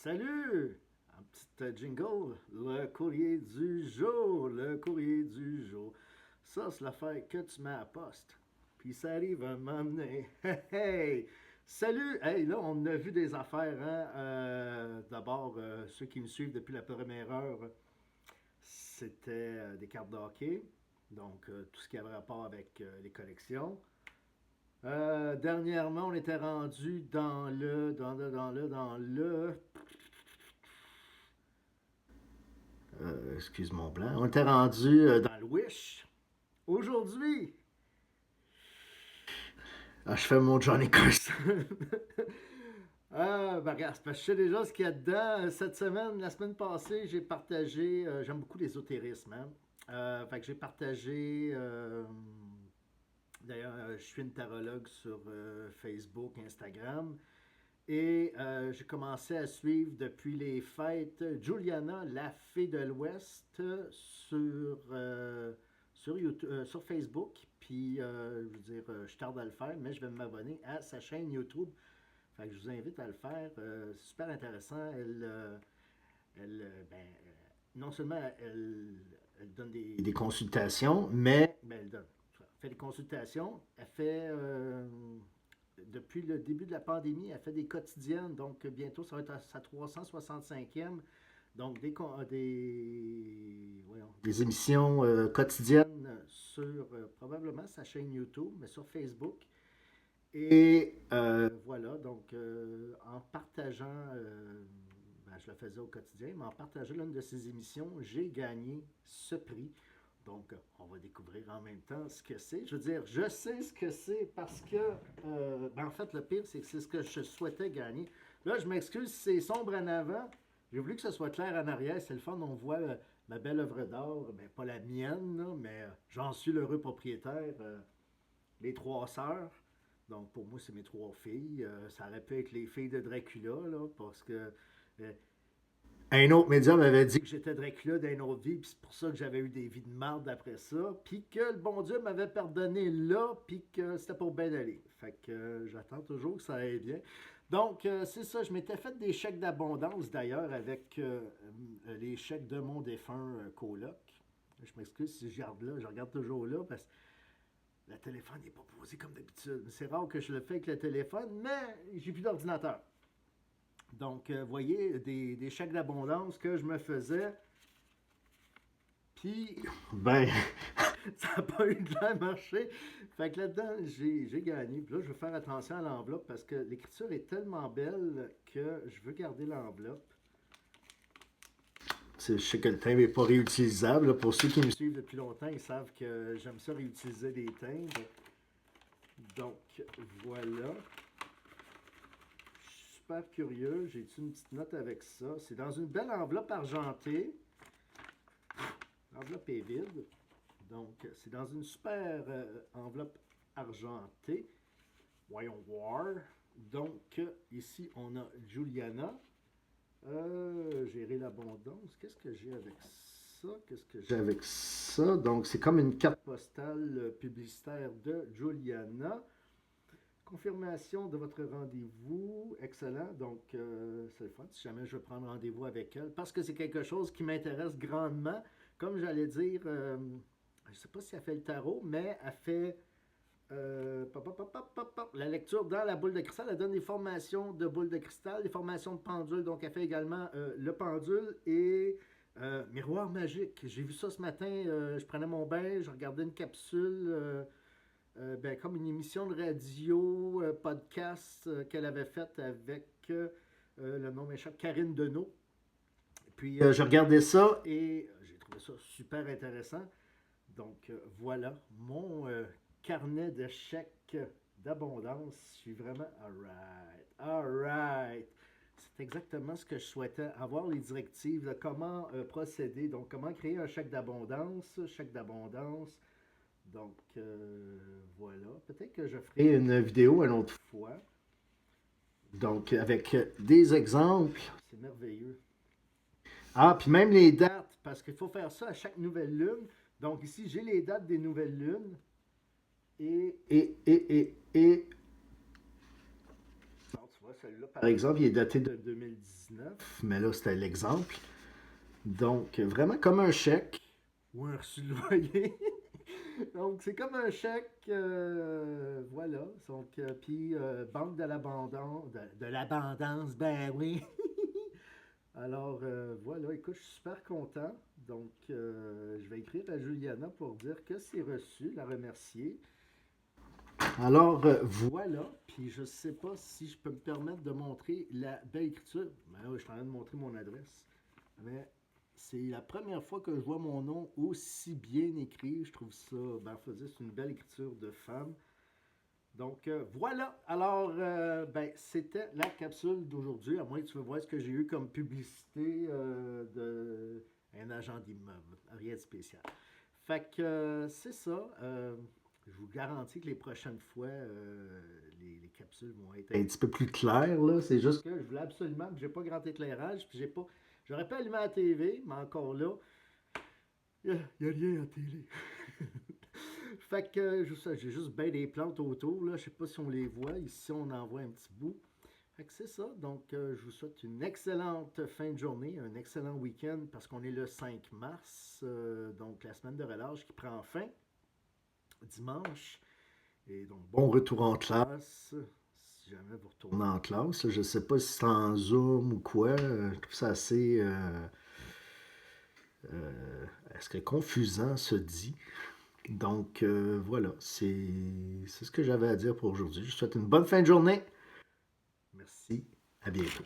Salut! Un petit jingle, le courrier du jour, le courrier du jour. Ça, c'est l'affaire que tu mets à la poste. Puis ça arrive un moment donné. Hey, hey! Salut! Hey, là, on a vu des affaires, hein? D'abord, ceux qui me suivent depuis la première heure, c'était des cartes de hockey. Donc, tout ce qui avait rapport avec les collections. Dernièrement, on était rendu excuse mon blanc. On était rendu dans le Wish. Aujourd'hui, je fais mon Johnny Carson. Regarde, parce que je sais déjà ce qu'il y a dedans. Cette semaine, la semaine passée, j'ai partagé. J'aime beaucoup l'ésotérisme. Hein? Fait que j'ai partagé. D'ailleurs, je suis une tarologue sur Facebook, Instagram. Et j'ai commencé à suivre depuis les fêtes Juliana, la fée de l'Ouest, sur, YouTube, sur Facebook. Puis, je veux dire, je tarde à le faire, mais je vais m'abonner à sa chaîne YouTube. Fait que je vous invite à le faire. C'est super intéressant. Non seulement elle donne des consultations, mais elle fait des consultations. Elle fait depuis le début de la pandémie, elle fait des quotidiennes, donc bientôt ça va être à sa 365e. Donc des émissions quotidiennes sur probablement sa chaîne YouTube, mais sur Facebook. Et voilà, donc en partageant, je le faisais au quotidien, mais en partageant l'une de ces émissions, j'ai gagné ce prix. Donc, on va découvrir en même temps ce que c'est. Je veux dire, je sais ce que c'est parce que, en fait, le pire, c'est que c'est ce que je souhaitais gagner. Là, je m'excuse si c'est sombre en avant. J'ai voulu que ce soit clair en arrière. C'est le fun, on voit ma belle œuvre d'art. Ben, pas la mienne, là, mais j'en suis l'heureux propriétaire. Les trois sœurs. Donc, pour moi, c'est mes trois filles. Ça aurait pu être les filles de Dracula, là, parce que un autre médium m'avait dit que j'étais Dracula d'une autre vie, puis c'est pour ça que j'avais eu des vies de marde après ça, puis que le bon Dieu m'avait pardonné là, puis que c'était pour bien aller. Fait que j'attends toujours que ça aille bien. Donc, c'est ça, je m'étais fait des chèques d'abondance d'ailleurs avec les chèques de mon défunt coloc. Je m'excuse si je regarde là, je regarde toujours là parce que le téléphone n'est pas posé comme d'habitude. C'est rare que je le fais avec le téléphone, mais j'ai plus d'ordinateur. Donc, vous voyez, des chèques d'abondance que je me faisais. Puis, ben, ça n'a pas eu de la marché. Fait que là-dedans, j'ai gagné. Puis là, je veux faire attention à l'enveloppe parce que l'écriture est tellement belle que je veux garder l'enveloppe. Je sais que le timbre n'est pas réutilisable. Là. Pour ceux qui me suivent depuis longtemps, ils savent que j'aime ça réutiliser des timbres. Donc, voilà. Super curieux. J'ai une petite note avec ça. C'est dans une belle enveloppe argentée. L'enveloppe est vide. Donc, c'est dans une super enveloppe argentée. Voyons voir. Donc, ici, on a Juliana. Gérer l'abondance. Qu'est-ce que j'ai avec ça? Qu'est-ce que j'ai avec ça? Donc, c'est comme une carte postale publicitaire de Juliana. Confirmation de votre rendez-vous. Excellent. Donc, c'est le fun si jamais je veux prendre rendez-vous avec elle. Parce que c'est quelque chose qui m'intéresse grandement. Comme j'allais dire, je ne sais pas si elle fait le tarot, mais elle fait la lecture dans la boule de cristal. Elle donne des formations de boule de cristal, des formations de pendule. Donc, elle fait également le pendule et miroir magique. J'ai vu ça ce matin. Je prenais mon bain, je regardais une capsule. Comme une émission de radio, podcast qu'elle avait faite avec le nom m'échappe, Karine Deneau. Puis je regardais ça et j'ai trouvé ça super intéressant. Donc voilà mon carnet de chèques d'abondance. Je suis vraiment alright. C'est exactement ce que je souhaitais, avoir les directives de comment procéder. Donc comment créer un chèque d'abondance. Donc, voilà. Peut-être que je ferai une vidéo une autre fois. Donc, avec des exemples. C'est merveilleux. Ah, puis même les dates, parce qu'il faut faire ça à chaque nouvelle lune. Donc, ici, j'ai les dates des nouvelles lunes. Et. Non, tu vois, vois, celui-là, par exemple, il est daté de 2019, mais là, c'était l'exemple. Donc, vraiment comme un chèque ou un reçu de loyer. Donc, c'est comme un chèque, voilà. Donc, puis, Banque de l'abondance, de l'abondance, ben oui. Alors, voilà, écoute, je suis super content. Donc, je vais écrire à Juliana pour dire que c'est reçu, la remercier. Alors, voilà. Puis, je ne sais pas si je peux me permettre de montrer la belle écriture. Ben oui, je suis en train de montrer mon adresse. Mais c'est la première fois que je vois mon nom aussi bien écrit. Je trouve ça, ben, faut dire, c'est une belle écriture de femme. Donc, voilà. Alors, ben, c'était la capsule d'aujourd'hui. À moins que tu veux voir ce que j'ai eu comme publicité de un agent d'immeuble. Rien de spécial. Fait que c'est ça. Je vous garantis que les prochaines fois, les capsules vont être un petit peu plus claires. Là. C'est juste que je voulais absolument, j'ai pas grand éclairage, puis j'ai pas. J'aurais pas allumé la TV, mais encore là, il n'y a rien à télé. Fait que j'ai juste bien des plantes autour. Là. Je sais pas si on les voit. Ici, on en voit un petit bout. Fait que c'est ça. Donc, je vous souhaite une excellente fin de journée, un excellent week-end parce qu'on est le 5 mars. Donc, la semaine de relâche qui prend fin dimanche. Et donc, bon retour en classe. Si jamais vous retournez en classe, je ne sais pas si c'est en Zoom ou quoi. Je trouve ça assez. Est-ce que confusant se dit? Donc, voilà, c'est ce que j'avais à dire pour aujourd'hui. Je vous souhaite une bonne fin de journée. Merci. À bientôt.